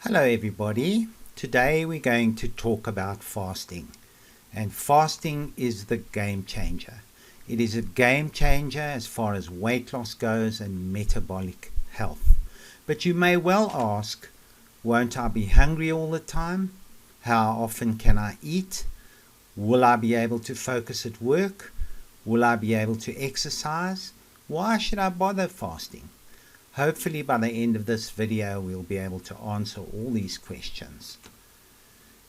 Hello everybody. Today we're going to talk about fasting. And fasting is the game changer. It is a game changer as far as weight loss goes and metabolic health. But you may well ask, won't I be hungry all the time? How often can I eat? Will I be able to focus at work? Will I be able to exercise? Why should I bother fasting? Hopefully by the end of this video we'll be able to answer all these questions.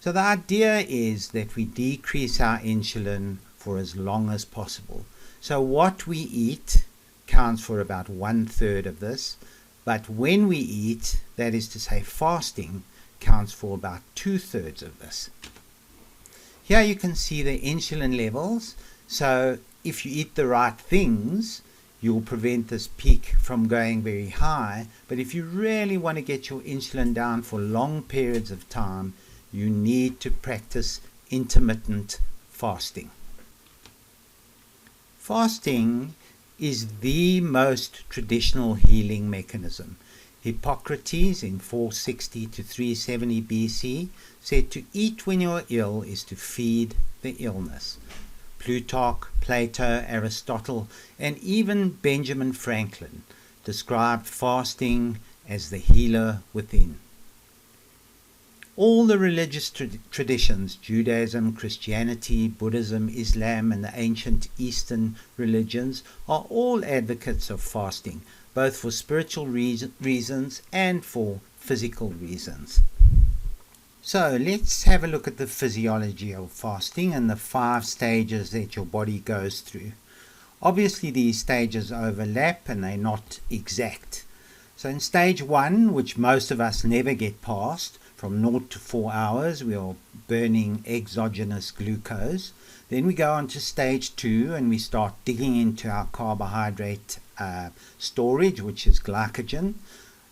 So the idea is that we decrease our insulin for as long as possible. So what we eat counts for about 1/3 of this, but when we eat, that is to say fasting, counts for about 2/3 of this. Here you can see the insulin levels. So if you eat the right things, you'll prevent this peak from going very high. But if you really want to get your insulin down for long periods of time, you need to practice intermittent fasting. Fasting is the most traditional healing mechanism. Hippocrates in 460 to 370 BC said to eat when you're ill is to feed the illness. Plutarch, Plato, Aristotle, and even Benjamin Franklin described fasting as the healer within. All the religious traditions, Judaism, Christianity, Buddhism, Islam, and the ancient Eastern religions, are all advocates of fasting, both for spiritual reasons and for physical reasons. So let's have a look at the physiology of fasting and the 5 stages that your body goes through. Obviously these stages overlap and they're not exact. So in stage 1, which most of us never get past, from 0 to 4 hours we are burning exogenous glucose. Then we go on to stage 2 and we start digging into our carbohydrate storage, which is glycogen.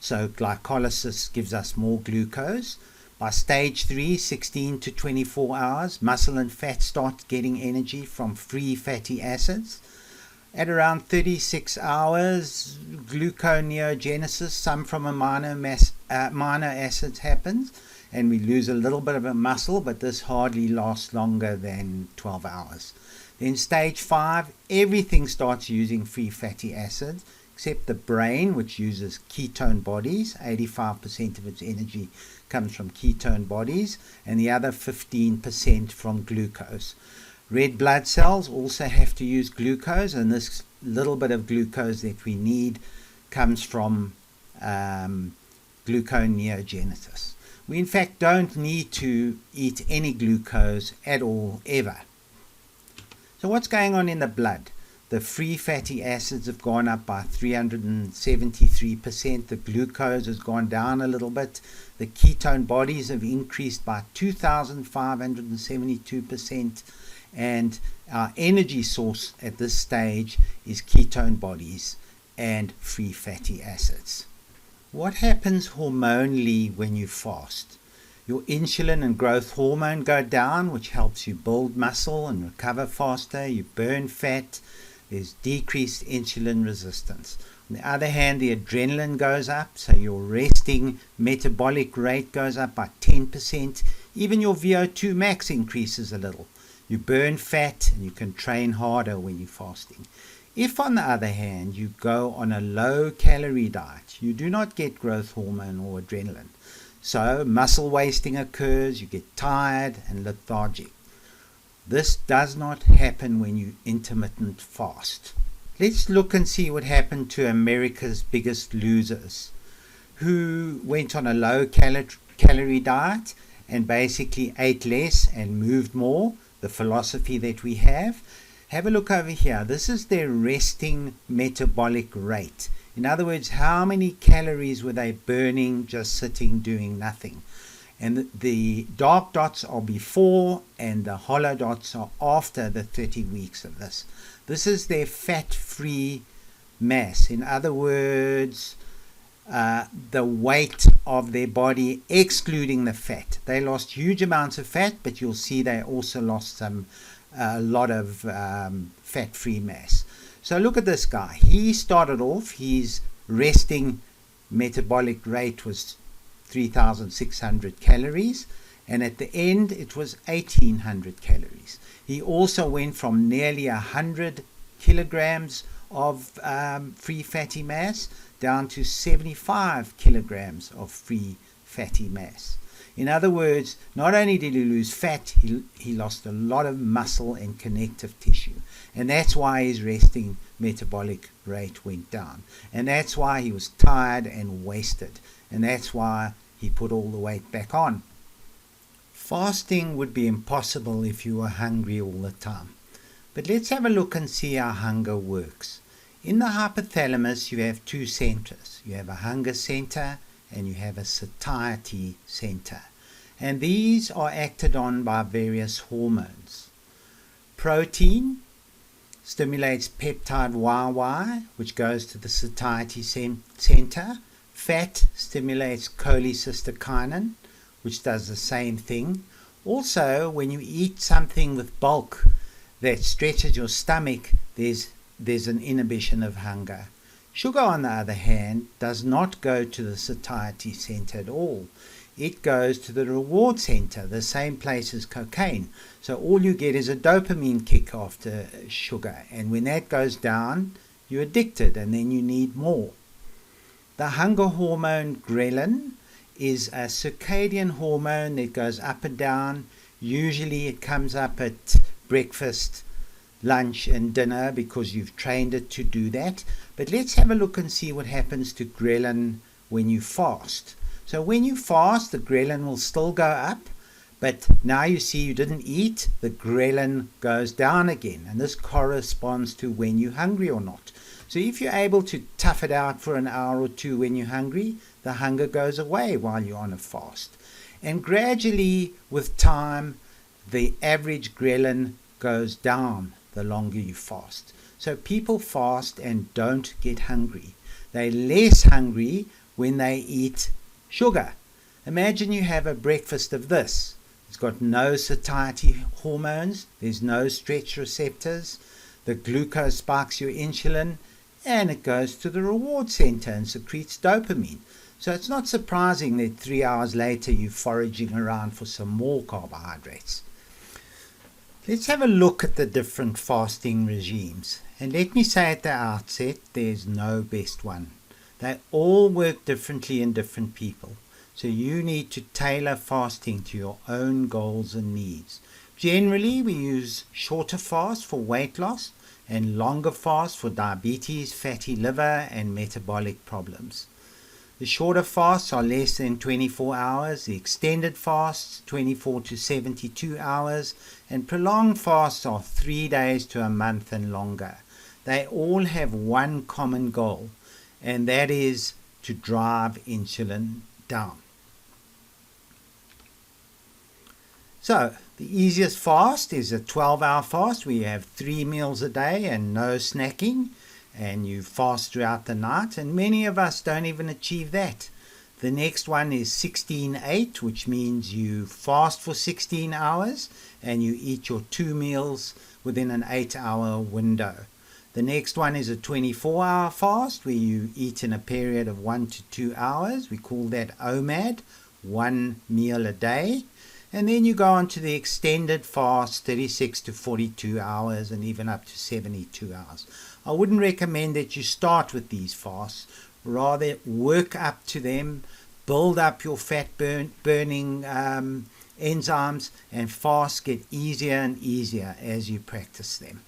So glycolysis gives us more glucose. By stage 3, 16 to 24 hours, muscle and fat start getting energy from free fatty acids. At around 36 hours, gluconeogenesis, some from amino acids happens, and we lose a little bit of a muscle, but this hardly lasts longer than 12 hours. Then stage 5, everything starts using free fatty acids, except the brain, which uses ketone bodies. 85% of its energy comes from ketone bodies, and the other 15% from glucose. Red blood cells also have to use glucose, and this little bit of glucose that we need comes from gluconeogenesis. We in fact don't need to eat any glucose at all, ever. So what's going on in the blood? The free fatty acids have gone up by 373%. The glucose has gone down a little bit. The ketone bodies have increased by 2,572%. And our energy source at this stage is ketone bodies and free fatty acids. What happens hormonally when you fast? Your insulin and growth hormone go down, which helps you build muscle and recover faster. You burn fat. There's decreased insulin resistance. On the other hand, the adrenaline goes up, so your resting metabolic rate goes up by 10%. Even your VO2 max increases a little. You burn fat and you can train harder when you're fasting. If, on the other hand, you go on a low-calorie diet, you do not get growth hormone or adrenaline. So muscle wasting occurs, you get tired and lethargic. This does not happen when you intermittent fast. Let's look and see what happened to America's biggest losers, who went on a low-calorie diet and basically ate less and moved more, the philosophy that we have. Have a look over here. This is their resting metabolic rate. In other words, how many calories were they burning just sitting doing nothing? And the dark dots are before and the hollow dots are after the 30 weeks of this. This is their fat-free mass. In other words, the weight of their body excluding the fat. They lost huge amounts of fat, but you'll see they also lost a lot of fat-free mass. So look at this guy. He started off, his resting metabolic rate was 3,600 calories, and at the end it was 1,800 calories. He also went from nearly 100 kilograms of free fatty mass down to 75 kilograms of free fatty mass. In other words, not only did he lose fat, he lost a lot of muscle and connective tissue. And that's why his resting metabolic rate went down. And that's why he was tired and wasted. And that's why he put all the weight back on. Fasting would be impossible if you were hungry all the time. But let's have a look and see how hunger works. In the hypothalamus, you have two centers. You have a hunger center and you have a satiety center. And these are acted on by various hormones. Protein stimulates peptide YY, which goes to the satiety center. Fat stimulates cholecystokinin, which does the same thing. Also, when you eat something with bulk that stretches your stomach, there's an inhibition of hunger. Sugar, on the other hand, does not go to the satiety center at all. It goes to the reward center, the same place as cocaine. So all you get is a dopamine kick after sugar. And when that goes down, you're addicted and then you need more. The hunger hormone ghrelin is a circadian hormone that goes up and down. Usually it comes up at breakfast, lunch and dinner because you've trained it to do that. But let's have a look and see what happens to ghrelin when you fast. So when you fast, the ghrelin will still go up, but now you see you didn't eat, the ghrelin goes down again, and this corresponds to when you're hungry or not. So if you're able to tough it out for an hour or two when you're hungry, the hunger goes away while you're on a fast. And gradually, with time, the average ghrelin goes down the longer you fast. So people fast and don't get hungry. They're less hungry when they eat sugar. Imagine you have a breakfast of this. It's got no satiety hormones, there's no stretch receptors, the glucose spikes your insulin, and it goes to the reward center and secretes dopamine. So it's not surprising that 3 hours later you're foraging around for some more carbohydrates. Let's have a look at the different fasting regimes. And let me say at the outset, there's no best one. They all work differently in different people. So you need to tailor fasting to your own goals and needs. Generally, we use shorter fasts for weight loss and longer fasts for diabetes, fatty liver, and metabolic problems. The shorter fasts are less than 24 hours, the extended fasts 24 to 72 hours, and prolonged fasts are 3 days to a month and longer. They all have one common goal, and that is to drive insulin down. So, the easiest fast is a 12-hour fast where you have 3 meals a day and no snacking, and you fast throughout the night, and many of us don't even achieve that. The next one is 16-8, which means you fast for 16 hours and you eat your 2 meals within an 8-hour window. The next one is a 24-hour fast where you eat in a period of 1 to 2 hours. We call that OMAD, 1 meal a day. And then you go on to the extended fast, 36 to 42 hours and even up to 72 hours. I wouldn't recommend that you start with these fasts. Rather, work up to them, build up your fat burning enzymes, and fasts get easier and easier as you practice them.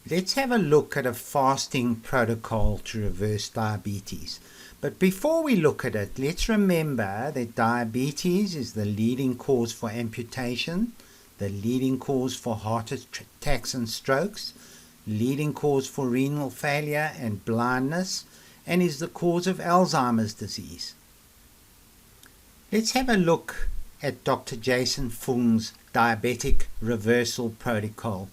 Let's have a look at a fasting protocol to reverse diabetes. But before we look at it, let's remember that diabetes is the leading cause for amputation, the leading cause for heart attacks and strokes, leading cause for renal failure and blindness, and is the cause of Alzheimer's disease. Let's have a look at Dr. Jason Fung's diabetic reversal protocol.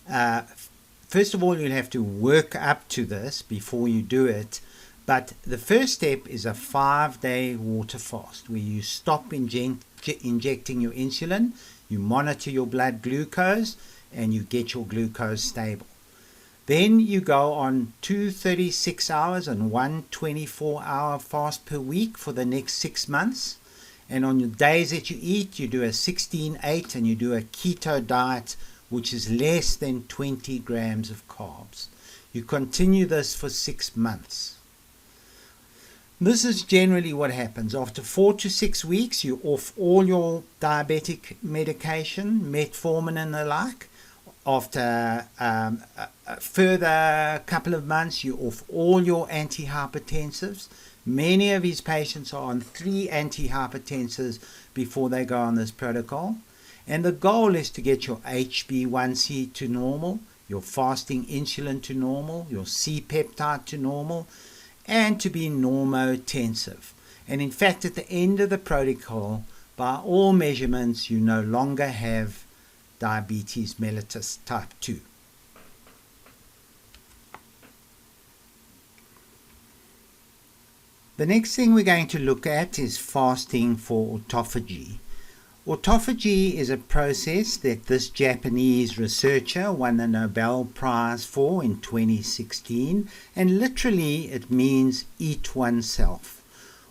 First of all, you'll have to work up to this before you do it. But the first step is a 5-day water fast where you stop injecting your insulin, you monitor your blood glucose, and you get your glucose stable. Then you go on 2 36 hours and 1 24-hour fast per week for the next 6 months. And on the days that you eat, you do a 16-8 and you do a keto diet, which is less than 20 grams of carbs. You continue this for 6 months. This is generally what happens. After 4 to 6 weeks, you're off all your diabetic medication, metformin and the like. After a further couple of months, you're off all your antihypertensives. Many of his patients are on 3 antihypertensives before they go on this protocol. And the goal is to get your HbA1c to normal, your fasting insulin to normal, your C-peptide to normal, and to be normotensive. And in fact, at the end of the protocol, by all measurements, you no longer have diabetes mellitus type 2. The next thing we're going to look at is fasting for autophagy. Autophagy is a process that this Japanese researcher won the Nobel Prize for in 2016, and literally it means eat oneself.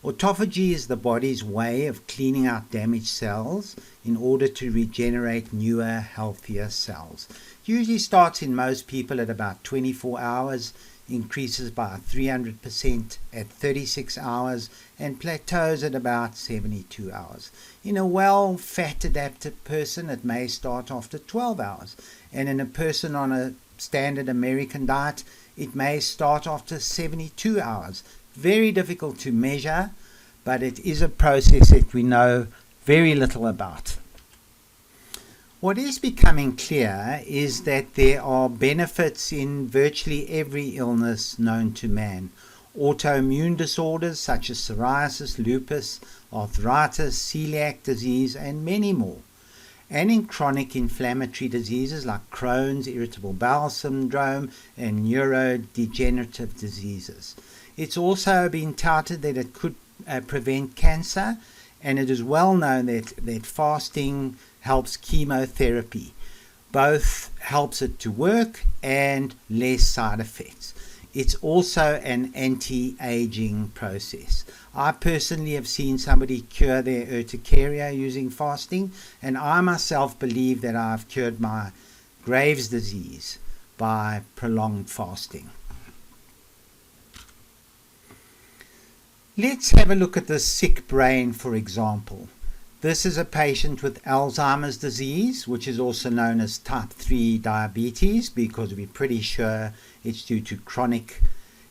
Autophagy is the body's way of cleaning out damaged cells in order to regenerate newer, healthier cells. It usually starts in most people at about 24 hours, increases by 300% at 36 hours, and plateaus at about 72 hours. In a well-fat adapted person, it may start after 12 hours. And in a person on a standard American diet, it may start after 72 hours. Very difficult to measure, but it is a process that we know very little about. What is becoming clear is that there are benefits in virtually every illness known to man. Autoimmune disorders such as psoriasis, lupus, arthritis, celiac disease, and many more. And in chronic inflammatory diseases like Crohn's, irritable bowel syndrome, and neurodegenerative diseases. It's also been touted that it could prevent cancer, and it is well known that fasting helps chemotherapy. Both helps it to work and less side effects. It's also an anti-aging process. I personally have seen somebody cure their urticaria using fasting, and I myself believe that I've cured my Graves' disease by prolonged fasting. Let's have a look at the sick brain, for example. This is a patient with Alzheimer's disease, which is also known as type 3 diabetes, because we're pretty sure it's due to chronic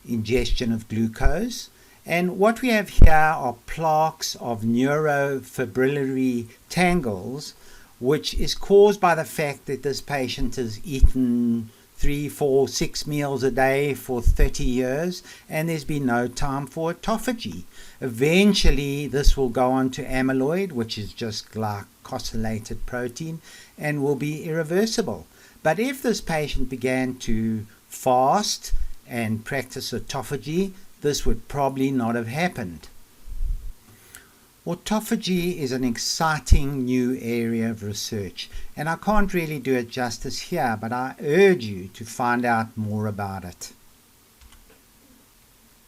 ingestion of glucose. And what we have here are plaques of neurofibrillary tangles, which is caused by the fact that this patient has eaten 3, 4, 6 meals a day for 30 years, and there's been no time for autophagy. Eventually, this will go on to amyloid, which is just glycosylated protein, and will be irreversible. But if this patient began to fast and practice autophagy, this would probably not have happened. Autophagy is an exciting new area of research, and I can't really do it justice here, but I urge you to find out more about it.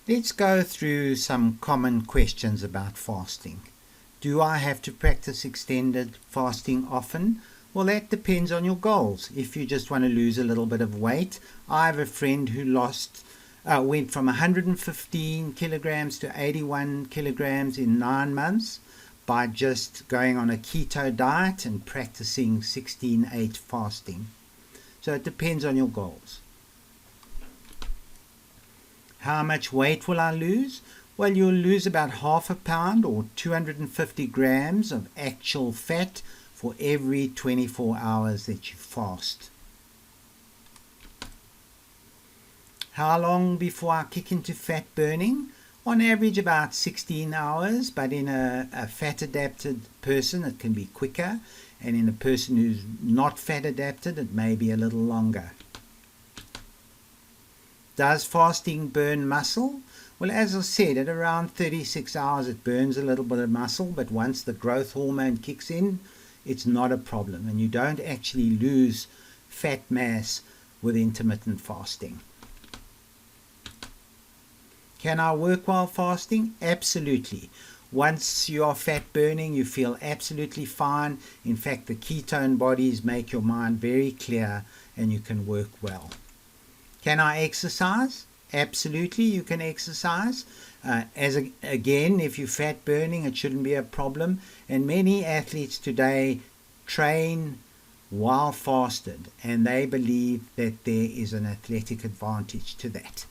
Let's go through some common questions about fasting. Do I have to practice extended fasting often? Well, that depends on your goals. If you just want to lose a little bit of weight, I have a friend who went from 115 kilograms to 81 kilograms in 9 months by just going on a keto diet and practicing 16-8 fasting. So it depends on your goals. How much weight will I lose? Well, you'll lose about half a pound or 250 grams of actual fat for every 24 hours that you fast. How long before I kick into fat burning? On average about 16 hours, but in a fat adapted person it can be quicker, and in a person who's not fat adapted it may be a little longer. Does fasting burn muscle? Well, as I said, at around 36 hours it burns a little bit of muscle, but once the growth hormone kicks in, it's not a problem, and you don't actually lose fat mass with intermittent fasting. Can I work while fasting? Absolutely. Once you are fat burning, you feel absolutely fine. In fact, the ketone bodies make your mind very clear and you can work well. Can I exercise? Absolutely, you can exercise. Again, if you're fat burning, it shouldn't be a problem. And many athletes today train while fasted, and they believe that there is an athletic advantage to that.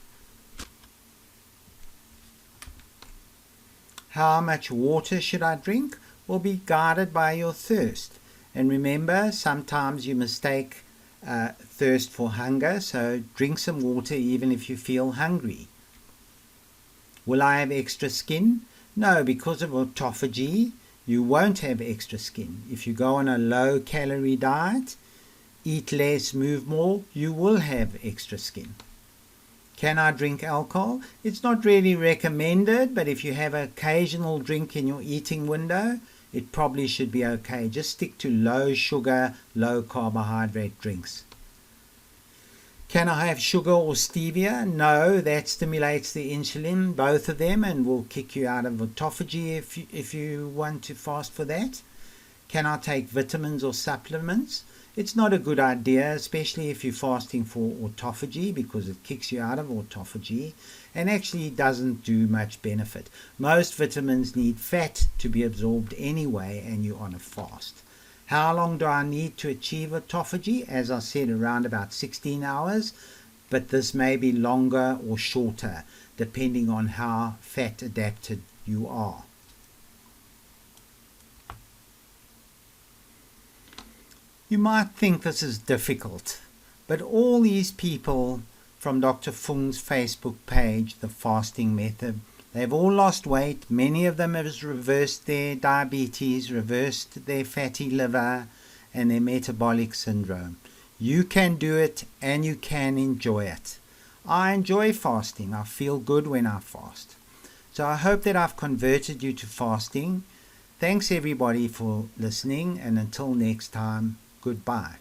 How much water should I drink? Will be guided by your thirst. And remember, sometimes you mistake thirst for hunger, so drink some water even if you feel hungry. Will I have extra skin? No, because of autophagy, you won't have extra skin. If you go on a low-calorie diet, eat less, move more, you will have extra skin. Can I drink alcohol? It's not really recommended, but if you have an occasional drink in your eating window, it probably should be okay. Just stick to low sugar, low carbohydrate drinks. Can I have sugar or stevia? No, that stimulates the insulin, both of them, and will kick you out of autophagy if you want to fast for that. Can I take vitamins or supplements? It's not a good idea, especially if you're fasting for autophagy, because it kicks you out of autophagy and actually doesn't do much benefit. Most vitamins need fat to be absorbed anyway, and you're on a fast. How long do I need to achieve autophagy? As I said, around about 16 hours, but this may be longer or shorter, depending on how fat adapted you are. You might think this is difficult, but all these people from Dr. Fung's Facebook page, The Fasting Method, they've all lost weight. Many of them have reversed their diabetes, reversed their fatty liver and their metabolic syndrome. You can do it and you can enjoy it. I enjoy fasting. I feel good when I fast. So I hope that I've converted you to fasting. Thanks everybody for listening, and until next time, goodbye.